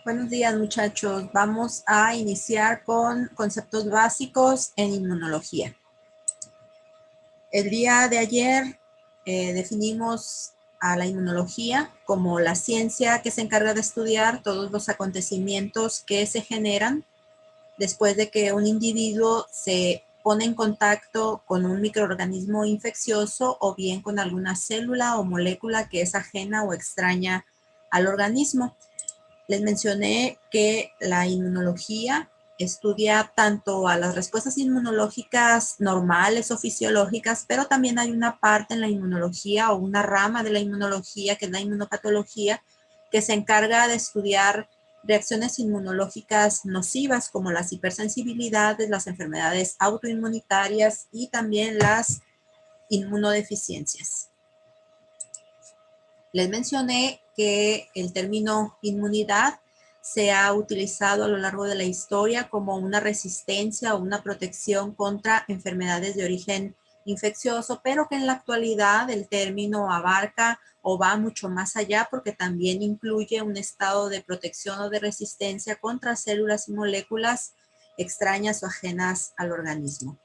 Buenos días, muchachos. Vamos a iniciar con conceptos básicos en inmunología. El día de ayer definimos a la inmunología como la ciencia que se encarga de estudiar todos los acontecimientos que se generan después de que un individuo se pone en contacto con un microorganismo infeccioso o bien con alguna célula o molécula que es ajena o extraña al organismo. Les mencioné que la inmunología estudia tanto a las respuestas inmunológicas normales o fisiológicas, pero también hay una parte en la inmunología o una rama de la inmunología, que es la inmunopatología, que se encarga de estudiar reacciones inmunológicas nocivas como las hipersensibilidades, las enfermedades autoinmunitarias y también las inmunodeficiencias. Les mencioné que el término inmunidad se ha utilizado a lo largo de la historia como una resistencia o una protección contra enfermedades de origen infeccioso, pero que en la actualidad el término abarca o va mucho más allá porque también incluye un estado de protección o de resistencia contra células y moléculas extrañas o ajenas al organismo.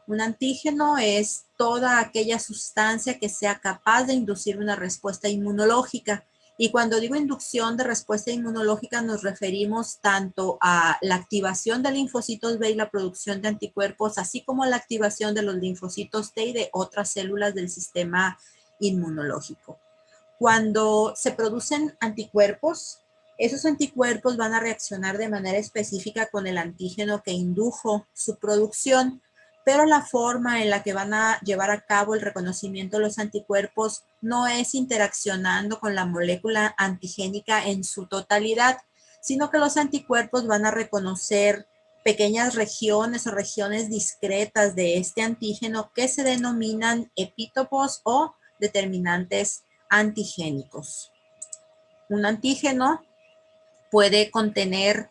Un antígeno es toda aquella sustancia que sea capaz de inducir una respuesta inmunológica. Y cuando digo inducción de respuesta inmunológica nos referimos tanto a la activación de linfocitos B y la producción de anticuerpos, así como a la activación de los linfocitos T y de otras células del sistema inmunológico. Cuando se producen anticuerpos, esos anticuerpos van a reaccionar de manera específica con el antígeno que indujo su producción, pero la forma en la que van a llevar a cabo el reconocimiento de los anticuerpos no es interaccionando con la molécula antigénica en su totalidad, sino que los anticuerpos van a reconocer pequeñas regiones o regiones discretas de este antígeno que se denominan epítopos o determinantes antigénicos. Un antígeno puede contener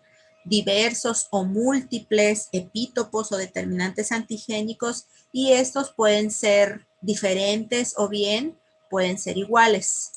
diversos o múltiples epítopos o determinantes antigénicos y estos pueden ser diferentes o bien pueden ser iguales.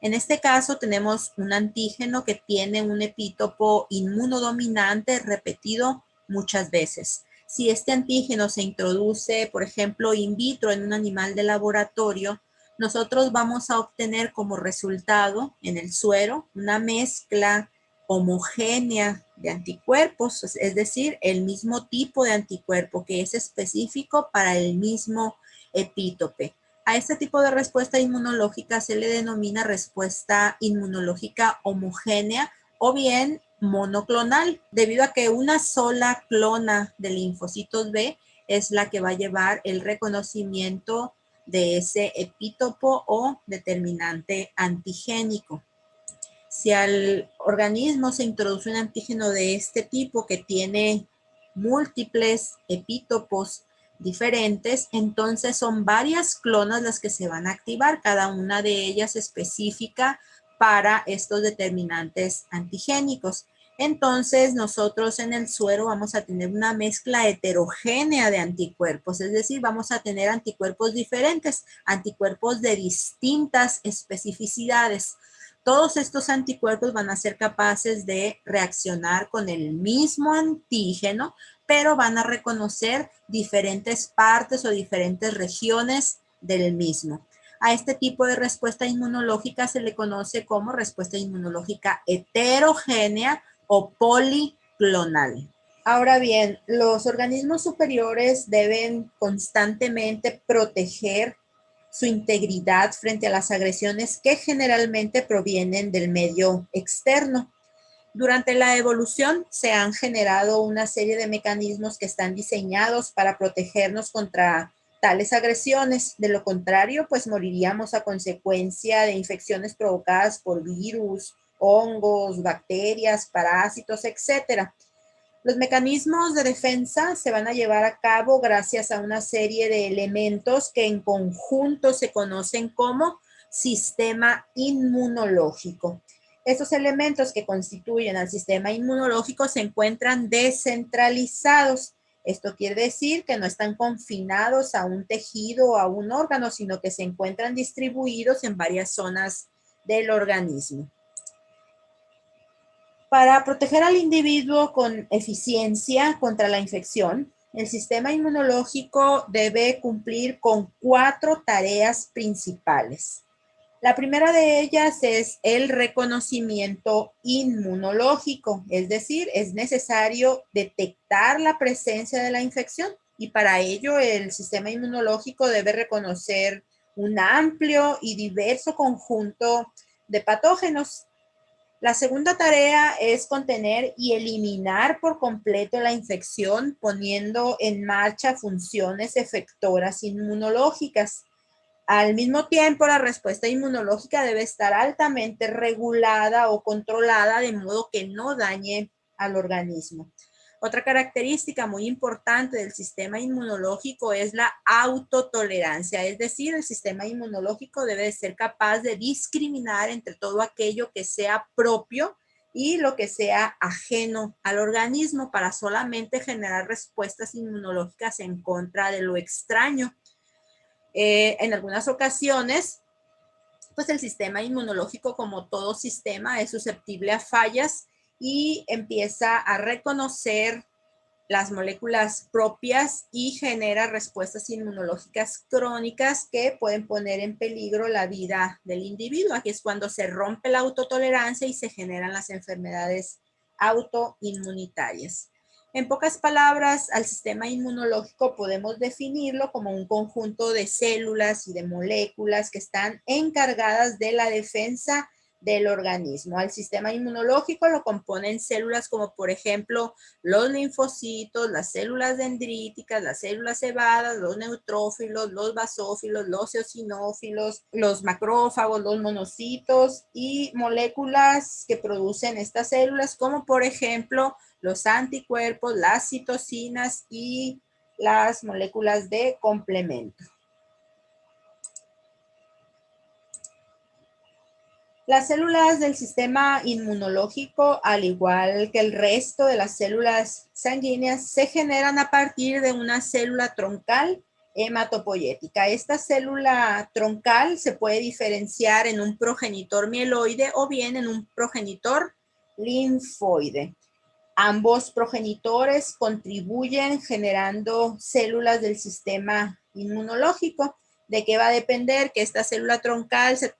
En este caso tenemos un antígeno que tiene un epítopo inmunodominante repetido muchas veces. Si este antígeno se introduce, por ejemplo, in vitro en un animal de laboratorio, nosotros vamos a obtener como resultado en el suero una mezcla homogénea de anticuerpos, es decir, el mismo tipo de anticuerpo que es específico para el mismo epítope. A este tipo de respuesta inmunológica se le denomina respuesta inmunológica homogénea o bien monoclonal, debido a que una sola clona de linfocitos B es la que va a llevar el reconocimiento de ese epítopo o determinante antigénico. Si al organismo se introduce un antígeno de este tipo que tiene múltiples epítopos diferentes, entonces son varias clonas las que se van a activar, cada una de ellas específica para estos determinantes antigénicos. Entonces nosotros en el suero vamos a tener una mezcla heterogénea de anticuerpos, es decir, vamos a tener anticuerpos diferentes, anticuerpos de distintas especificidades. Todos estos anticuerpos van a ser capaces de reaccionar con el mismo antígeno, pero van a reconocer diferentes partes o diferentes regiones del mismo. A este tipo de respuesta inmunológica se le conoce como respuesta inmunológica heterogénea o policlonal. Ahora bien, los organismos superiores deben constantemente proteger su integridad frente a las agresiones que generalmente provienen del medio externo. Durante la evolución se han generado una serie de mecanismos que están diseñados para protegernos contra tales agresiones. De lo contrario, pues moriríamos a consecuencia de infecciones provocadas por virus, hongos, bacterias, parásitos, etcétera. Los mecanismos de defensa se van a llevar a cabo gracias a una serie de elementos que en conjunto se conocen como sistema inmunológico. Estos elementos que constituyen al sistema inmunológico se encuentran descentralizados. Esto quiere decir que no están confinados a un tejido o a un órgano, sino que se encuentran distribuidos en varias zonas del organismo. Para proteger al individuo con eficiencia contra la infección, el sistema inmunológico debe cumplir con 4 tareas principales. La primera de ellas es el reconocimiento inmunológico, es decir, es necesario detectar la presencia de la infección y para ello el sistema inmunológico debe reconocer un amplio y diverso conjunto de patógenos. La segunda tarea es contener y eliminar por completo la infección, poniendo en marcha funciones efectoras inmunológicas. Al mismo tiempo, la respuesta inmunológica debe estar altamente regulada o controlada de modo que no dañe al organismo. Otra característica muy importante del sistema inmunológico es la autotolerancia, es decir, el sistema inmunológico debe ser capaz de discriminar entre todo aquello que sea propio y lo que sea ajeno al organismo para solamente generar respuestas inmunológicas en contra de lo extraño. En algunas ocasiones, pues el sistema inmunológico, como todo sistema, es susceptible a fallas y empieza a reconocer las moléculas propias y genera respuestas inmunológicas crónicas que pueden poner en peligro la vida del individuo. Aquí es cuando se rompe la autotolerancia y se generan las enfermedades autoinmunitarias. En pocas palabras, al sistema inmunológico podemos definirlo como un conjunto de células y de moléculas que están encargadas de la defensa del organismo. Al sistema inmunológico lo componen células como por ejemplo los linfocitos, las células dendríticas, las células cebadas, los neutrófilos, los basófilos, los eosinófilos, los macrófagos, los monocitos y moléculas que producen estas células como por ejemplo los anticuerpos, las citocinas y las moléculas de complemento. Las células del sistema inmunológico, al igual que el resto de las células sanguíneas, se generan a partir de una célula troncal hematopoyética. Esta célula troncal se puede diferenciar en un progenitor mieloide o bien en un progenitor linfoide. Ambos progenitores contribuyen generando células del sistema inmunológico. ¿De qué va a depender que esta célula troncal se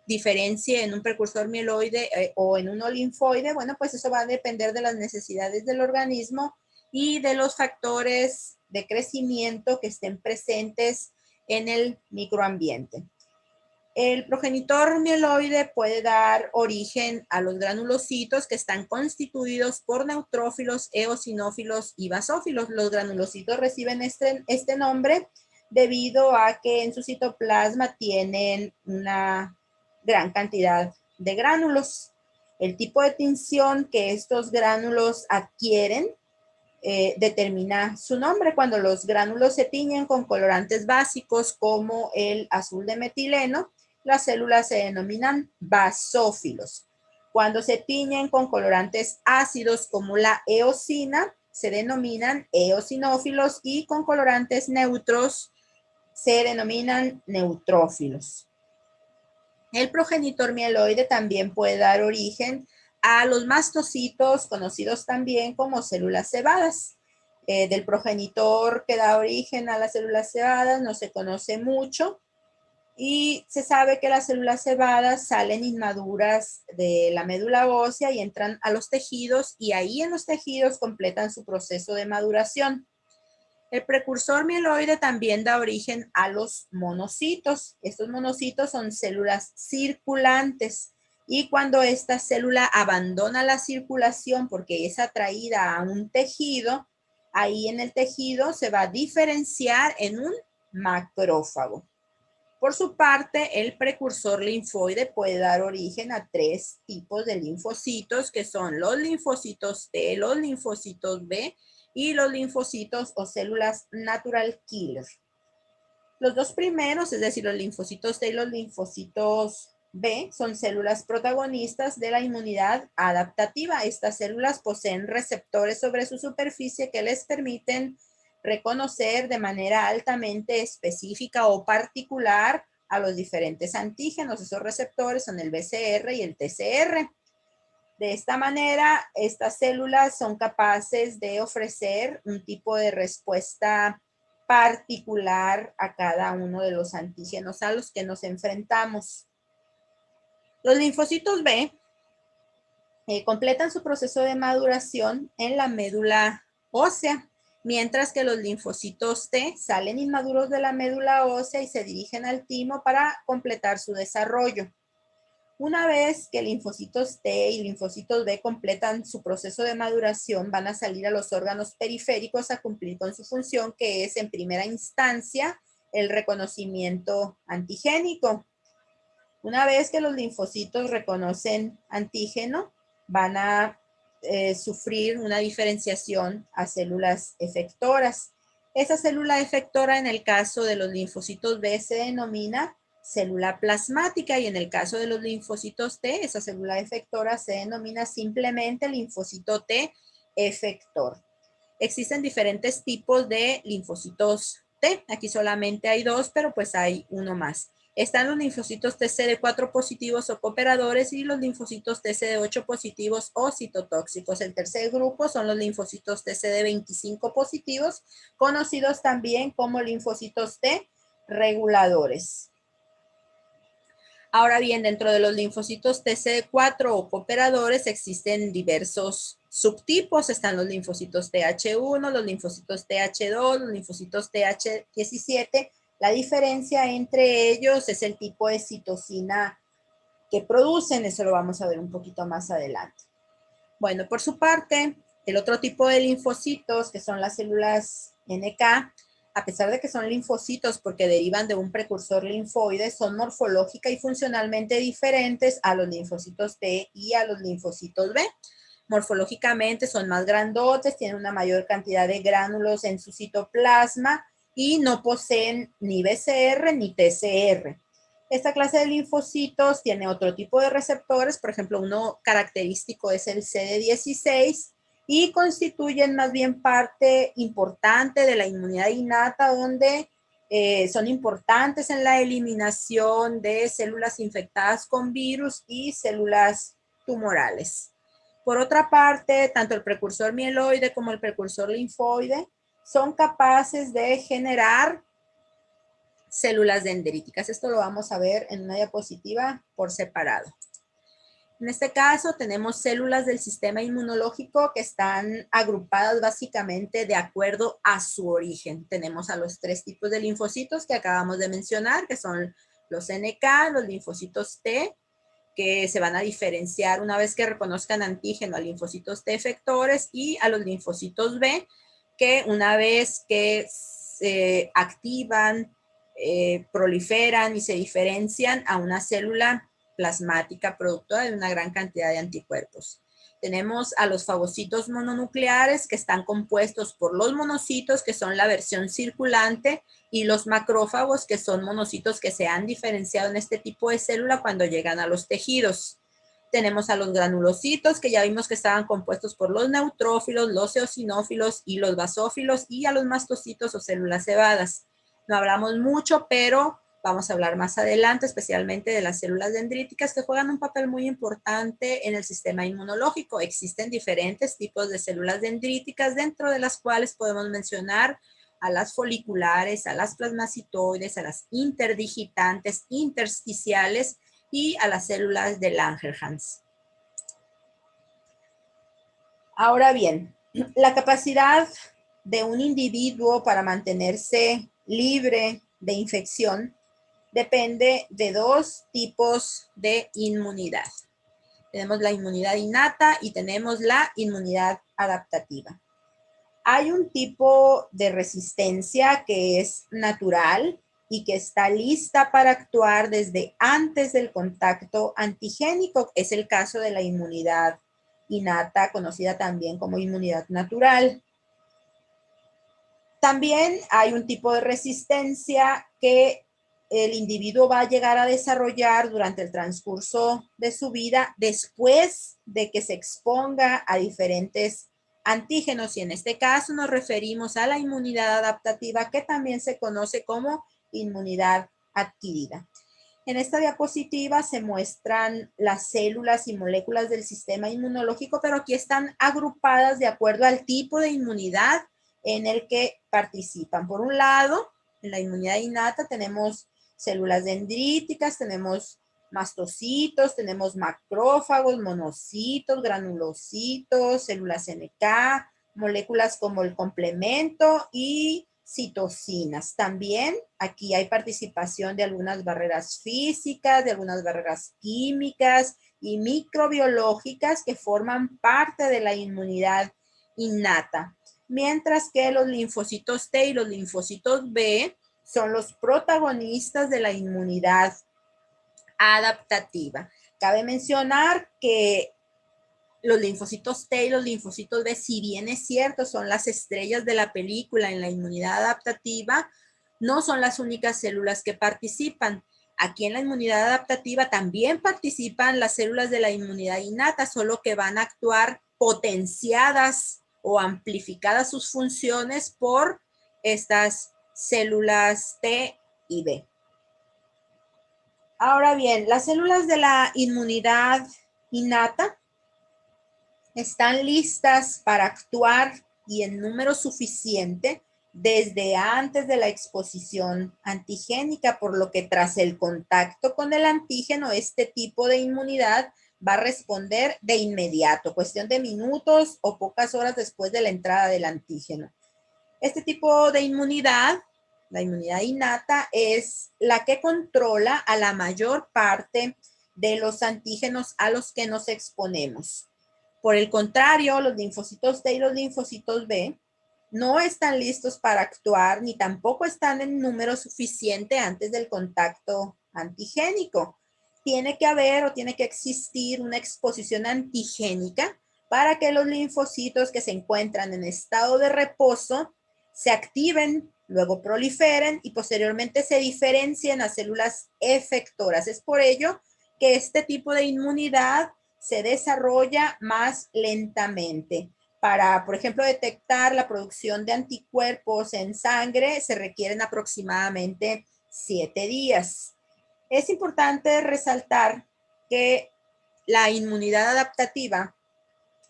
diferencie en un precursor mieloide o en uno linfoide? Bueno, pues eso va a depender de las necesidades del organismo y de los factores de crecimiento que estén presentes en el microambiente. El progenitor mieloide puede dar origen a los granulocitos que están constituidos por neutrófilos, eosinófilos y basófilos. Los granulocitos reciben este nombre debido a que en su citoplasma tienen una gran cantidad de gránulos. El tipo de tinción que estos gránulos adquieren determina su nombre. Cuando los gránulos se tiñen con colorantes básicos como el azul de metileno, las células se denominan basófilos. Cuando se tiñen con colorantes ácidos como la eosina, se denominan eosinófilos y con colorantes neutros se denominan neutrófilos. El progenitor mieloide también puede dar origen a los mastocitos, conocidos también como células cebadas. Del progenitor que da origen a las células cebadas no se conoce mucho y se sabe que las células cebadas salen inmaduras de la médula ósea y entran a los tejidos y ahí en los tejidos completan su proceso de maduración. El precursor mieloide también da origen a los monocitos. Estos monocitos son células circulantes y cuando esta célula abandona la circulación porque es atraída a un tejido, ahí en el tejido se va a diferenciar en un macrófago. Por su parte, el precursor linfoide puede dar origen a 3 tipos de linfocitos que son los linfocitos T, los linfocitos B y los linfocitos o células natural killer. Los dos primeros, es decir, los linfocitos T y los linfocitos B, son células protagonistas de la inmunidad adaptativa. Estas células poseen receptores sobre su superficie que les permiten reconocer de manera altamente específica o particular a los diferentes antígenos. Esos receptores son el BCR y el TCR. De esta manera, estas células son capaces de ofrecer un tipo de respuesta particular a cada uno de los antígenos a los que nos enfrentamos. Los linfocitos B completan su proceso de maduración en la médula ósea, mientras que los linfocitos T salen inmaduros de la médula ósea y se dirigen al timo para completar su desarrollo. Una vez que linfocitos T y linfocitos B completan su proceso de maduración, van a salir a los órganos periféricos a cumplir con su función, que es en primera instancia el reconocimiento antigénico. Una vez que los linfocitos reconocen antígeno, van a sufrir una diferenciación a células efectoras. Esa célula efectora en el caso de los linfocitos B se denomina célula plasmática y en el caso de los linfocitos T, esa célula efectora se denomina simplemente linfocito T efector. Existen diferentes tipos de linfocitos T. Aquí solamente hay dos, pero pues hay uno más. Están los linfocitos TCD4 positivos o cooperadores y los linfocitos TCD8 positivos o citotóxicos. El tercer grupo son los linfocitos TCD25 positivos, conocidos también como linfocitos T reguladores. Ahora bien, dentro de los linfocitos TCD4 o cooperadores existen diversos subtipos. Están los linfocitos TH1, los linfocitos TH2, los linfocitos TH17. La diferencia entre ellos es el tipo de citosina que producen. Eso lo vamos a ver un poquito más adelante. Bueno, por su parte, el otro tipo de linfocitos, que son las células NK, a pesar de que son linfocitos porque derivan de un precursor linfoide, son morfológica y funcionalmente diferentes a los linfocitos T y a los linfocitos B. Morfológicamente son más grandotes, tienen una mayor cantidad de gránulos en su citoplasma y no poseen ni BCR ni TCR. Esta clase de linfocitos tiene otro tipo de receptores, por ejemplo, uno característico es el CD16 y constituyen más bien parte importante de la inmunidad innata, donde son importantes en la eliminación de células infectadas con virus y células tumorales. Por otra parte, tanto el precursor mieloide como el precursor linfoide son capaces de generar células dendríticas. Esto lo vamos a ver en una diapositiva por separado. En este caso tenemos células del sistema inmunológico que están agrupadas básicamente de acuerdo a su origen. Tenemos a los tres tipos de linfocitos que acabamos de mencionar, que son los NK, los linfocitos T, que se van a diferenciar una vez que reconozcan antígeno a linfocitos T efectores, y a los linfocitos B, que una vez que se activan, proliferan y se diferencian a una célula plasmática productora de una gran cantidad de anticuerpos. Tenemos a los fagocitos mononucleares, que están compuestos por los monocitos, que son la versión circulante, y los macrófagos, que son monocitos que se han diferenciado en este tipo de célula cuando llegan a los tejidos. Tenemos a los granulocitos, que ya vimos que estaban compuestos por los neutrófilos, los eosinófilos y los basófilos, y a los mastocitos o células cebadas. No hablamos mucho, pero vamos a hablar más adelante, especialmente de las células dendríticas, que juegan un papel muy importante en el sistema inmunológico. Existen diferentes tipos de células dendríticas, dentro de las cuales podemos mencionar a las foliculares, a las plasmacitoides, a las interdigitantes, intersticiales y a las células de Langerhans. Ahora bien, la capacidad de un individuo para mantenerse libre de infección depende de dos tipos de inmunidad. Tenemos la inmunidad innata y tenemos la inmunidad adaptativa. Hay un tipo de resistencia que es natural y que está lista para actuar desde antes del contacto antigénico. Es el caso de la inmunidad innata, conocida también como inmunidad natural. También hay un tipo de resistencia que el individuo va a llegar a desarrollar durante el transcurso de su vida después de que se exponga a diferentes antígenos, y en este caso nos referimos a la inmunidad adaptativa, que también se conoce como inmunidad adquirida. En esta diapositiva se muestran las células y moléculas del sistema inmunológico, pero aquí están agrupadas de acuerdo al tipo de inmunidad en el que participan. Por un lado, en la inmunidad innata tenemos células dendríticas, tenemos mastocitos, tenemos macrófagos, monocitos, granulocitos, células NK, moléculas como el complemento y citocinas. También aquí hay participación de algunas barreras físicas, de algunas barreras químicas y microbiológicas que forman parte de la inmunidad innata. Mientras que los linfocitos T y los linfocitos B son los protagonistas de la inmunidad adaptativa. Cabe mencionar que los linfocitos T y los linfocitos B, si bien es cierto, son las estrellas de la película en la inmunidad adaptativa, no son las únicas células que participan. Aquí en la inmunidad adaptativa también participan las células de la inmunidad innata, solo que van a actuar potenciadas o amplificadas sus funciones por estas células T y B. Ahora bien, las células de la inmunidad innata están listas para actuar y en número suficiente desde antes de la exposición antigénica, por lo que tras el contacto con el antígeno, este tipo de inmunidad va a responder de inmediato, cuestión de minutos o pocas horas después de la entrada del antígeno. Este tipo de inmunidad, la inmunidad innata, es la que controla a la mayor parte de los antígenos a los que nos exponemos. Por el contrario, los linfocitos T y los linfocitos B no están listos para actuar ni tampoco están en número suficiente antes del contacto antigénico. Tiene que haber o tiene que existir una exposición antigénica para que los linfocitos que se encuentran en estado de reposo se activen, luego proliferen y posteriormente se diferencien a células efectoras. Es por ello que este tipo de inmunidad se desarrolla más lentamente. Para, por ejemplo, detectar la producción de anticuerpos en sangre se requieren aproximadamente 7 días. Es importante resaltar que la inmunidad adaptativa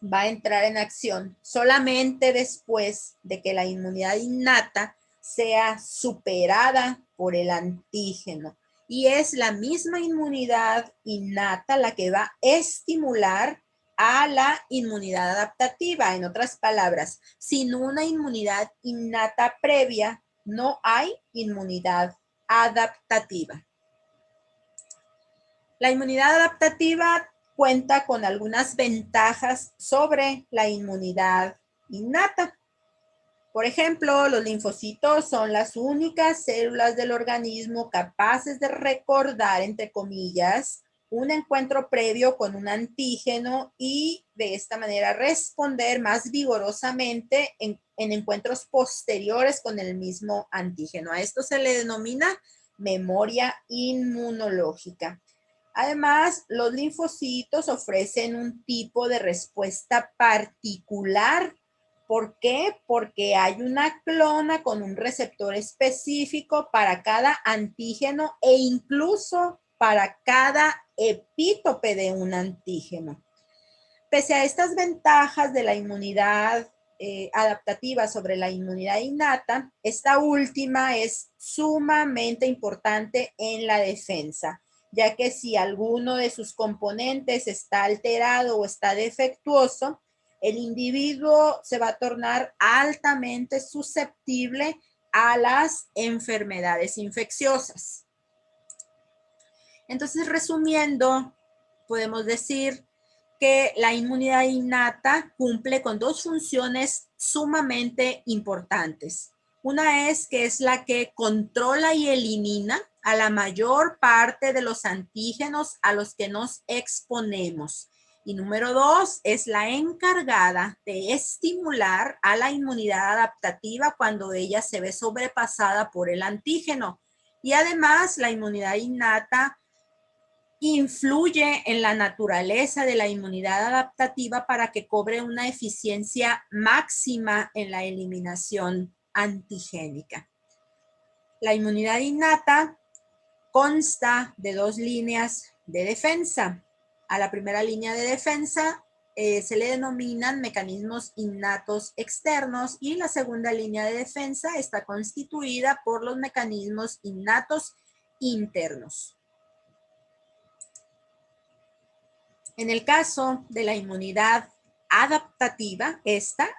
va a entrar en acción solamente después de que la inmunidad innata sea superada por el antígeno. Y es la misma inmunidad innata la que va a estimular a la inmunidad adaptativa. En otras palabras, sin una inmunidad innata previa, no hay inmunidad adaptativa. La inmunidad adaptativa cuenta con algunas ventajas sobre la inmunidad innata. Por ejemplo, los linfocitos son las únicas células del organismo capaces de recordar, entre comillas, un encuentro previo con un antígeno y de esta manera responder más vigorosamente en encuentros posteriores con el mismo antígeno. A esto se le denomina memoria inmunológica. Además, los linfocitos ofrecen un tipo de respuesta particular. ¿Por qué? Porque hay una clona con un receptor específico para cada antígeno e incluso para cada epítope de un antígeno. Pese a estas ventajas de la inmunidad adaptativa sobre la inmunidad innata, esta última es sumamente importante en la defensa, ya que si alguno de sus componentes está alterado o está defectuoso, el individuo se va a tornar altamente susceptible a las enfermedades infecciosas. Entonces, resumiendo, podemos decir que la inmunidad innata cumple con dos funciones sumamente importantes. Una es que es la que controla y elimina a la mayor parte de los antígenos a los que nos exponemos. Y número dos, es la encargada de estimular a la inmunidad adaptativa cuando ella se ve sobrepasada por el antígeno. Y además, la inmunidad innata influye en la naturaleza de la inmunidad adaptativa para que cobre una eficiencia máxima en la eliminación antigénica. La inmunidad innata consta de dos líneas de defensa. A la primera línea de defensa se le denominan mecanismos innatos externos y la segunda línea de defensa está constituida por los mecanismos innatos internos. En el caso de la inmunidad adaptativa, esta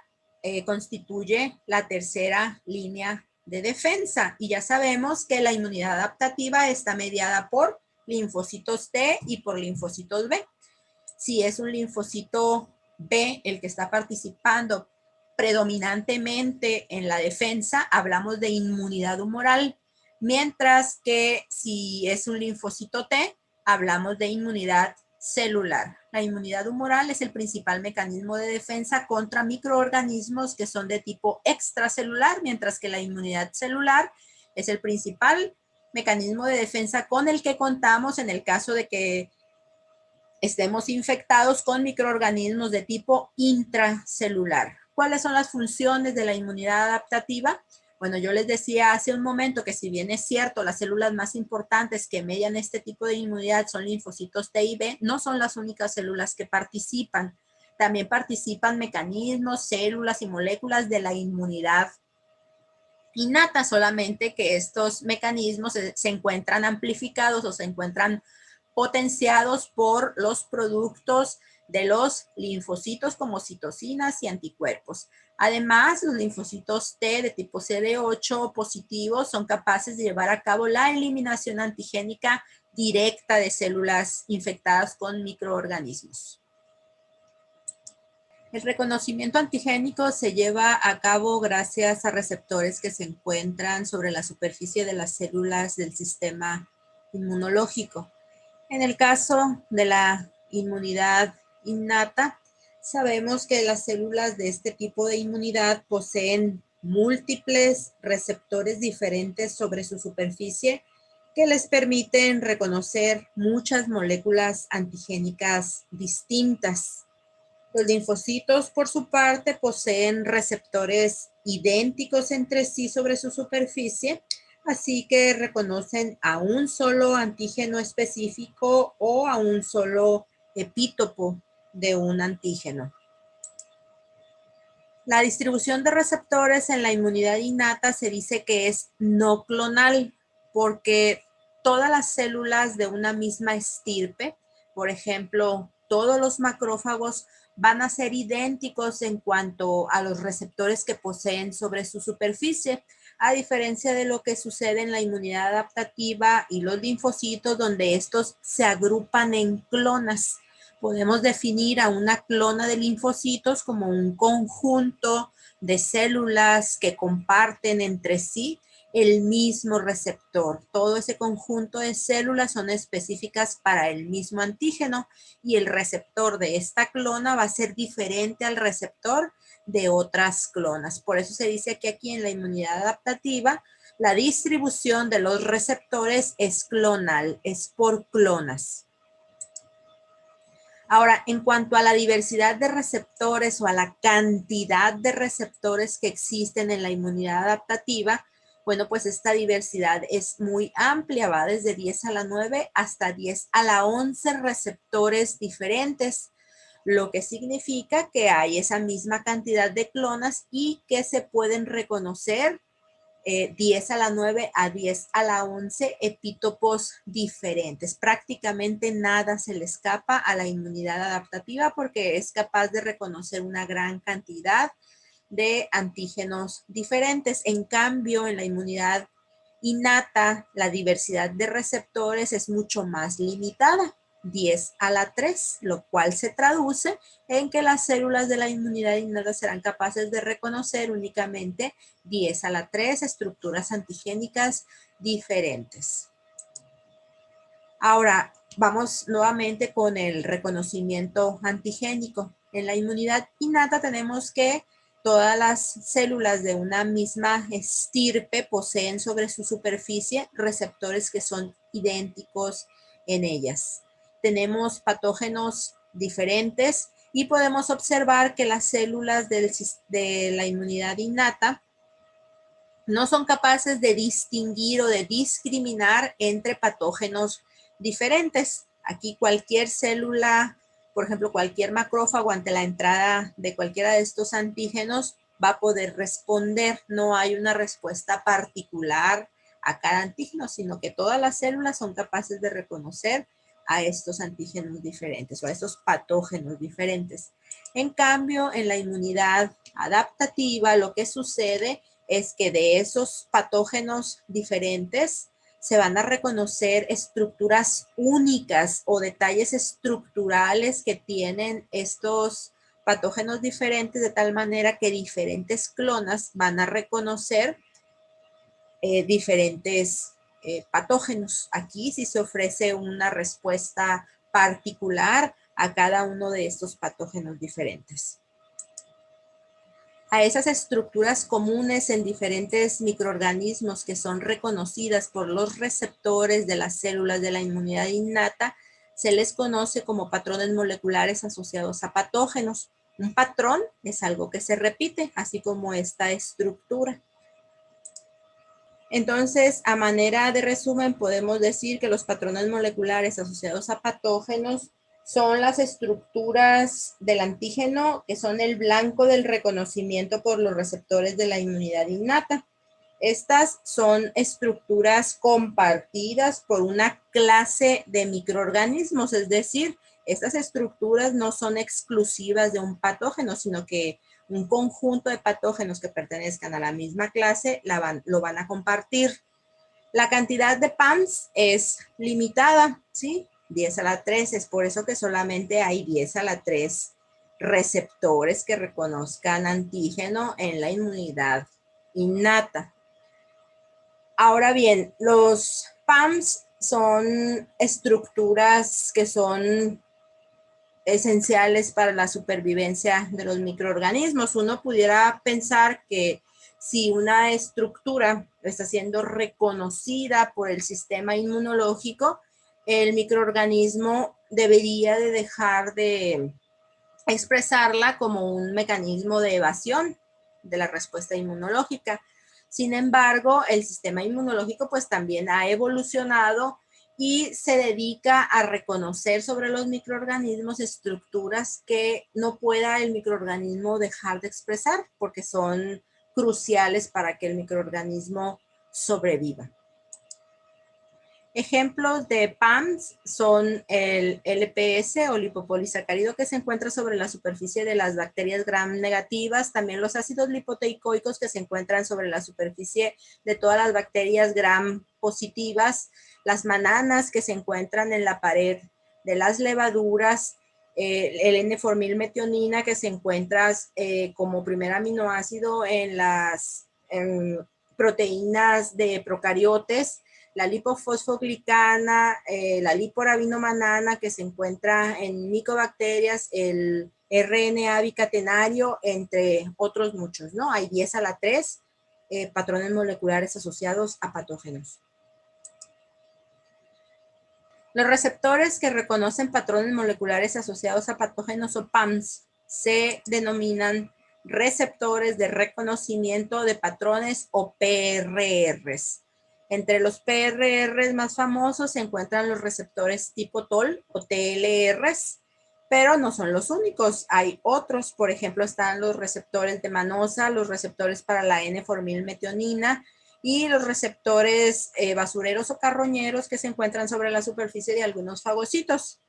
constituye la tercera línea de defensa y ya sabemos que la inmunidad adaptativa está mediada por linfocitos T y por linfocitos B. Si es un linfocito B el que está participando predominantemente en la defensa, hablamos de inmunidad humoral, mientras que si es un linfocito T, hablamos de inmunidad celular. La inmunidad humoral es el principal mecanismo de defensa contra microorganismos que son de tipo extracelular, mientras que la inmunidad celular es el principal mecanismo de defensa con el que contamos en el caso de que estemos infectados con microorganismos de tipo intracelular. ¿Cuáles son las funciones de la inmunidad adaptativa? Bueno, yo les decía hace un momento que si bien es cierto, las células más importantes que median este tipo de inmunidad son linfocitos T y B, no son las únicas células que participan. También participan mecanismos, células y moléculas de la inmunidad innata, solamente que estos mecanismos se encuentran amplificados o se encuentran potenciados por los productos de los linfocitos como citocinas y anticuerpos. Además, los linfocitos T de tipo CD8 positivos son capaces de llevar a cabo la eliminación antigénica directa de células infectadas con microorganismos. El reconocimiento antigénico se lleva a cabo gracias a receptores que se encuentran sobre la superficie de las células del sistema inmunológico. En el caso de la inmunidad innata, sabemos que las células de este tipo de inmunidad poseen múltiples receptores diferentes sobre su superficie que les permiten reconocer muchas moléculas antigénicas distintas. Los linfocitos, por su parte, poseen receptores idénticos entre sí sobre su superficie, así que reconocen a un solo antígeno específico o a un solo epítopo de un antígeno. La distribución de receptores en la inmunidad innata se dice que es no clonal, porque todas las células de una misma estirpe, por ejemplo, todos los macrófagos, van a ser idénticos en cuanto a los receptores que poseen sobre su superficie, a diferencia de lo que sucede en la inmunidad adaptativa y los linfocitos, donde estos se agrupan en clonas. Podemos definir a una clona de linfocitos como un conjunto de células que comparten entre sí el mismo receptor. Todo ese conjunto de células son específicas para el mismo antígeno y el receptor de esta clona va a ser diferente al receptor de otras clonas. Por eso se dice que aquí en la inmunidad adaptativa la distribución de los receptores es clonal, es por clonas. Ahora, en cuanto a la diversidad de receptores o a la cantidad de receptores que existen en la inmunidad adaptativa, bueno, pues esta diversidad es muy amplia, va desde 10 a la 9 hasta 10 a la 11 receptores diferentes, lo que significa que hay esa misma cantidad de clonas y que se pueden reconocer 10 a la 9 a 10 a la 11 epítopos diferentes. Prácticamente nada se le escapa a la inmunidad adaptativa porque es capaz de reconocer una gran cantidad de antígenos diferentes. En cambio, en la inmunidad innata, la diversidad de receptores es mucho más limitada. 10 a la 3, lo cual se traduce en que las células de la inmunidad innata serán capaces de reconocer únicamente 10 a la 3 estructuras antigénicas diferentes. Ahora, vamos nuevamente con el reconocimiento antigénico. En la inmunidad innata tenemos que todas las células de una misma estirpe poseen sobre su superficie receptores que son idénticos en ellas. Tenemos patógenos diferentes y podemos observar que las células de la inmunidad innata no son capaces de distinguir o de discriminar entre patógenos diferentes. Aquí cualquier célula, por ejemplo, cualquier macrófago ante la entrada de cualquiera de estos antígenos va a poder responder. No hay una respuesta particular a cada antígeno, sino que todas las células son capaces de reconocer a estos antígenos diferentes o a estos patógenos diferentes. En cambio, en la inmunidad adaptativa, lo que sucede es que de esos patógenos diferentes se van a reconocer estructuras únicas o detalles estructurales que tienen estos patógenos diferentes, de tal manera que diferentes clonas van a reconocer diferentes patógenos. Aquí sí se ofrece una respuesta particular a cada uno de estos patógenos diferentes. A esas estructuras comunes en diferentes microorganismos que son reconocidas por los receptores de las células de la inmunidad innata, se les conoce como patrones moleculares asociados a patógenos. Un patrón es algo que se repite, así como esta estructura. Entonces, a manera de resumen, podemos decir que los patrones moleculares asociados a patógenos son las estructuras del antígeno que son el blanco del reconocimiento por los receptores de la inmunidad innata. Estas son estructuras compartidas por una clase de microorganismos, es decir, estas estructuras no son exclusivas de un patógeno, sino que un conjunto de patógenos que pertenezcan a la misma clase lo van a compartir. La cantidad de PAMs es limitada, ¿sí? 10 a la 3, es por eso que solamente hay 10 a la 3 receptores que reconozcan antígeno en la inmunidad innata. Ahora bien, los PAMs son estructuras que son esenciales para la supervivencia de los microorganismos. Uno pudiera pensar que si una estructura está siendo reconocida por el sistema inmunológico, el microorganismo debería de dejar de expresarla como un mecanismo de evasión de la respuesta inmunológica. Sin embargo, el sistema inmunológico pues también ha evolucionado y se dedica a reconocer sobre los microorganismos estructuras que no pueda el microorganismo dejar de expresar porque son cruciales para que el microorganismo sobreviva. Ejemplos de PAMs son el LPS o lipopolisacárido que se encuentra sobre la superficie de las bacterias gram negativas, también los ácidos lipoteicoicos que se encuentran sobre la superficie de todas las bacterias gram positivas, las mananas que se encuentran en la pared de las levaduras, el N-formilmetionina que se encuentra como primer aminoácido en las proteínas de procariotes, la lipofosfoglicana, la liporabinomanana que se encuentra en micobacterias, el RNA bicatenario, entre otros muchos, ¿no? Hay 10 a la 3 patrones moleculares asociados a patógenos. Los receptores que reconocen patrones moleculares asociados a patógenos o PAMs se denominan receptores de reconocimiento de patrones o PRRs. Entre los PRRs más famosos se encuentran los receptores tipo TOL o TLRs, pero no son los únicos. Hay otros, por ejemplo, están los receptores de manosa, los receptores para la N-formilmetionina y los receptores basureros o carroñeros que se encuentran sobre la superficie de algunos fagocitos.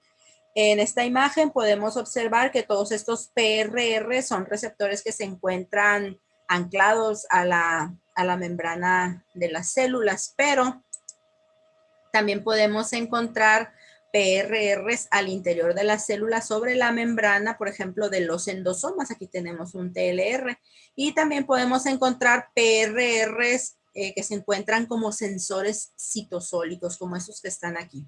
En esta imagen podemos observar que todos estos PRR son receptores que se encuentran anclados a la membrana de las células, pero también podemos encontrar PRRs al interior de las células sobre la membrana, por ejemplo, de los endosomas. Aquí tenemos un TLR. Y también podemos encontrar PRRs que se encuentran como sensores citosólicos, como esos que están aquí.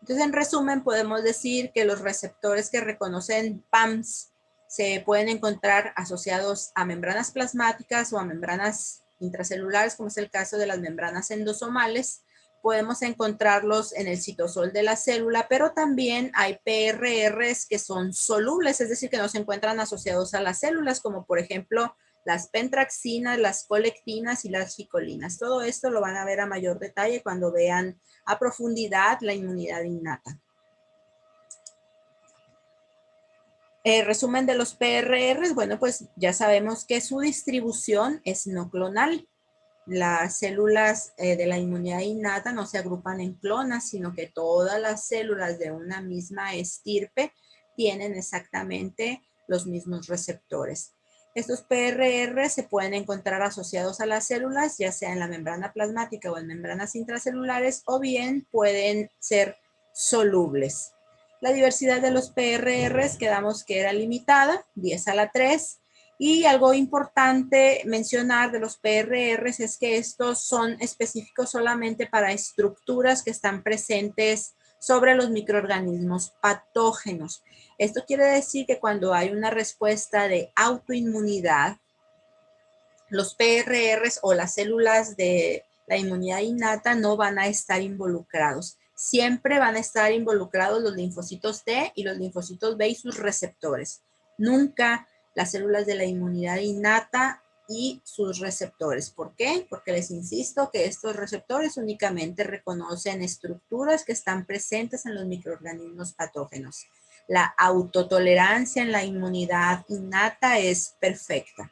Entonces, en resumen, podemos decir que los receptores que reconocen PAMs se pueden encontrar asociados a membranas plasmáticas o a membranas intracelulares, como es el caso de las membranas endosomales. Podemos encontrarlos en el citosol de la célula, pero también hay PRRs que son solubles, es decir, que no se encuentran asociados a las células, como por ejemplo las pentraxinas, las colectinas y las ficolinas. Todo esto lo van a ver a mayor detalle cuando vean a profundidad la inmunidad innata. Resumen de los PRRs, bueno, pues ya sabemos que su distribución es no clonal. Las células de la inmunidad innata no se agrupan en clonas, sino que todas las células de una misma estirpe tienen exactamente los mismos receptores. Estos PRR se pueden encontrar asociados a las células, ya sea en la membrana plasmática o en membranas intracelulares, o bien pueden ser solubles. La diversidad de los PRRs quedamos que era limitada, 10 a la 3, y algo importante mencionar de los PRRs es que estos son específicos solamente para estructuras que están presentes sobre los microorganismos patógenos. Esto quiere decir que cuando hay una respuesta de autoinmunidad, los PRRs o las células de la inmunidad innata no van a estar involucrados. Siempre van a estar involucrados los linfocitos T y los linfocitos B y sus receptores. Nunca las células de la inmunidad innata y sus receptores. ¿Por qué? Porque les insisto que estos receptores únicamente reconocen estructuras que están presentes en los microorganismos patógenos. La autotolerancia en la inmunidad innata es perfecta.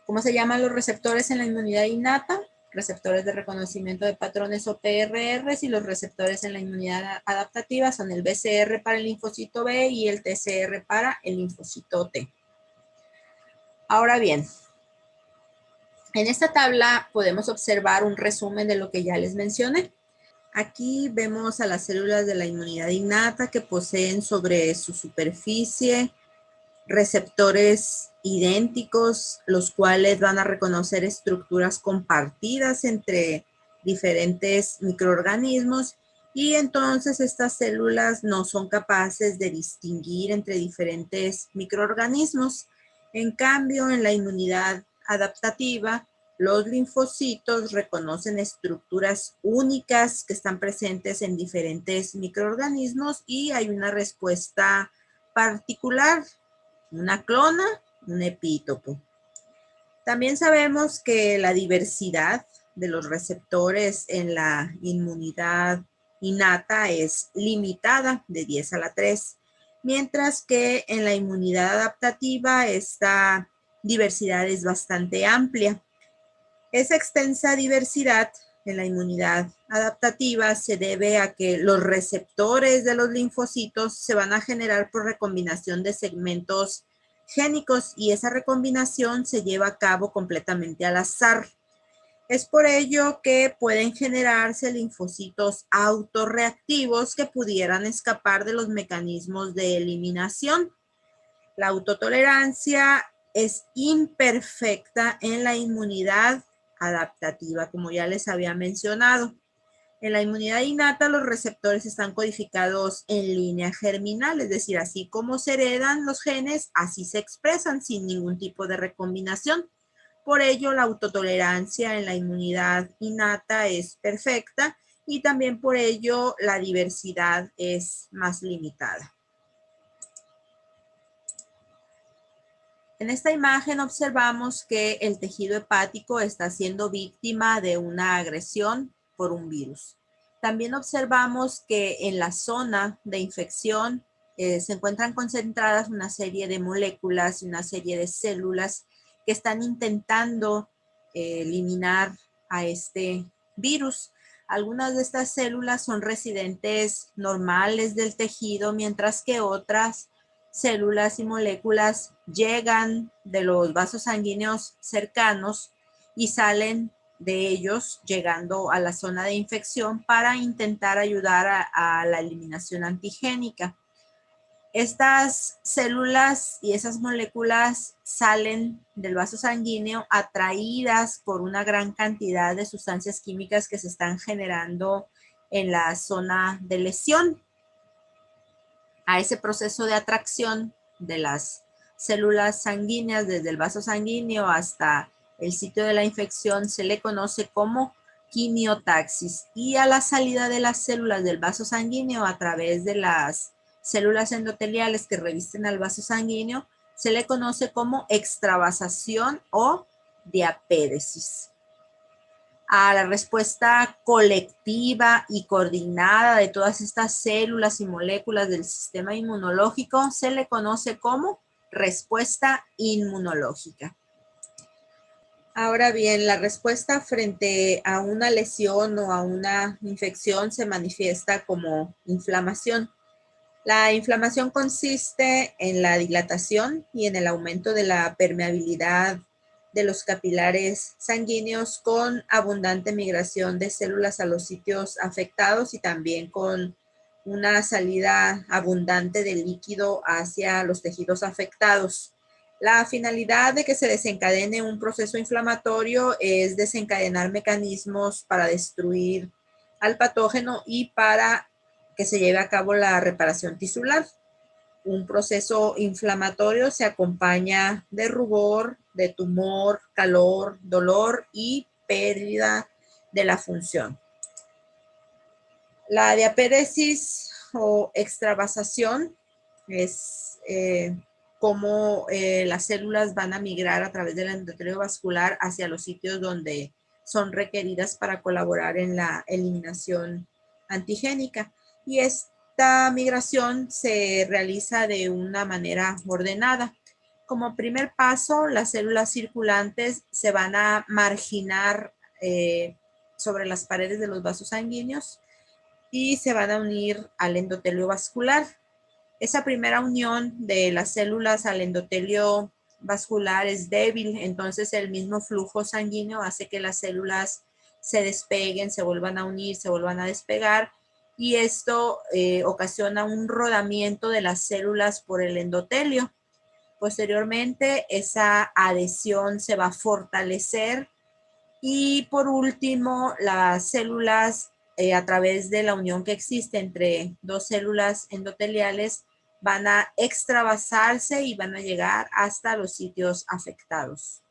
¿Cómo se llaman los receptores en la inmunidad innata? Receptores de reconocimiento de patrones o PRRs, y los receptores en la inmunidad adaptativa son el BCR para el linfocito B y el TCR para el linfocito T. Ahora bien, en esta tabla podemos observar un resumen de lo que ya les mencioné. Aquí vemos a las células de la inmunidad innata que poseen sobre su superficie receptores idénticos, los cuales van a reconocer estructuras compartidas entre diferentes microorganismos, y entonces estas células no son capaces de distinguir entre diferentes microorganismos. En cambio, en la inmunidad adaptativa, los linfocitos reconocen estructuras únicas que están presentes en diferentes microorganismos y hay una respuesta particular, una clona, un epítopo. También sabemos que la diversidad de los receptores en la inmunidad innata es limitada, de 10 a la 3, mientras que en la inmunidad adaptativa esta diversidad es bastante amplia. Esa extensa diversidad en la inmunidad adaptativa se debe a que los receptores de los linfocitos se van a generar por recombinación de segmentos génicos y esa recombinación se lleva a cabo completamente al azar. Es por ello que pueden generarse linfocitos autorreactivos que pudieran escapar de los mecanismos de eliminación. La autotolerancia es imperfecta en la inmunidad adaptativa, como ya les había mencionado. En la inmunidad innata, los receptores están codificados en línea germinal, es decir, así como se heredan los genes, así se expresan sin ningún tipo de recombinación. Por ello, la autotolerancia en la inmunidad innata es perfecta y también por ello la diversidad es más limitada. En esta imagen observamos que el tejido hepático está siendo víctima de una agresión por un virus. También observamos que en la zona de infección se encuentran concentradas una serie de moléculas y una serie de células que están intentando eliminar a este virus. Algunas de estas células son residentes normales del tejido, mientras que otras células y moléculas llegan de los vasos sanguíneos cercanos y salen de ellos llegando a la zona de infección para intentar ayudar a la eliminación antigénica. Estas células y esas moléculas salen del vaso sanguíneo atraídas por una gran cantidad de sustancias químicas que se están generando en la zona de lesión. A ese proceso de atracción de las células sanguíneas desde el vaso sanguíneo hasta el sitio de la infección se le conoce como quimiotaxis, y a la salida de las células del vaso sanguíneo a través de las células endoteliales que revisten al vaso sanguíneo se le conoce como extravasación o diapéresis. A la respuesta colectiva y coordinada de todas estas células y moléculas del sistema inmunológico se le conoce como respuesta inmunológica. Ahora bien, la respuesta frente a una lesión o a una infección se manifiesta como inflamación. La inflamación consiste en la dilatación y en el aumento de la permeabilidad de los capilares sanguíneos con abundante migración de células a los sitios afectados y también con una salida abundante de líquido hacia los tejidos afectados. La finalidad de que se desencadene un proceso inflamatorio es desencadenar mecanismos para destruir al patógeno y para que se lleve a cabo la reparación tisular. Un proceso inflamatorio se acompaña de rubor, de tumor, calor, dolor y pérdida de la función. La diapéresis o extravasación es cómo las células van a migrar a través del endotelio vascular hacia los sitios donde son requeridas para colaborar en la eliminación antigénica. Y esta migración se realiza de una manera ordenada. Como primer paso, las células circulantes se van a marginar sobre las paredes de los vasos sanguíneos y se van a unir al endotelio vascular. Esa primera unión de las células al endotelio vascular es débil, entonces el mismo flujo sanguíneo hace que las células se despeguen, se vuelvan a unir, se vuelvan a despegar, y esto ocasiona un rodamiento de las células por el endotelio. Posteriormente, esa adhesión se va a fortalecer y por último, las células, a través de la unión que existe entre dos células endoteliales, van a extravasarse y van a llegar hasta los sitios afectados.